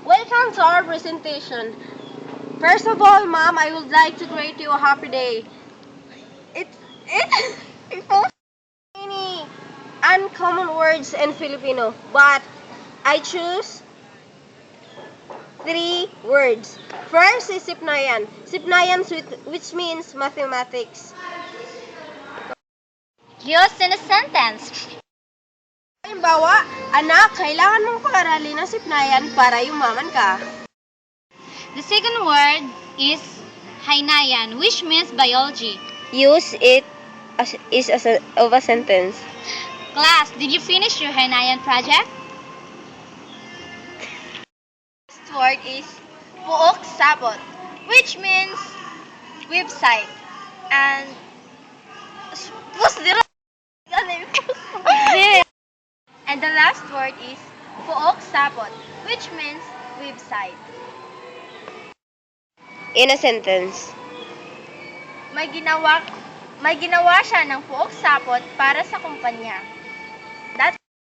Welcome to our presentation. First of all, ma'am, I would like to greet you a happy day. It involves many uncommon words in Filipino, but I choose 3 words. First is Sipnayan. Sipnayan which means mathematics. Use in a sentence. Halimbawa, anak, kailangan mong pag-aralin ng Sipnayan para yumaman ka. The second word is Hainayan, which means biology. Use it as of a sentence. Class, did you finish your Hainayan project? Next word is Puok Sabot, which means website. And and the last word is Puok Sabot, which means website. In a sentence. May ginawa siya ng puok sapot para sa kumpanya.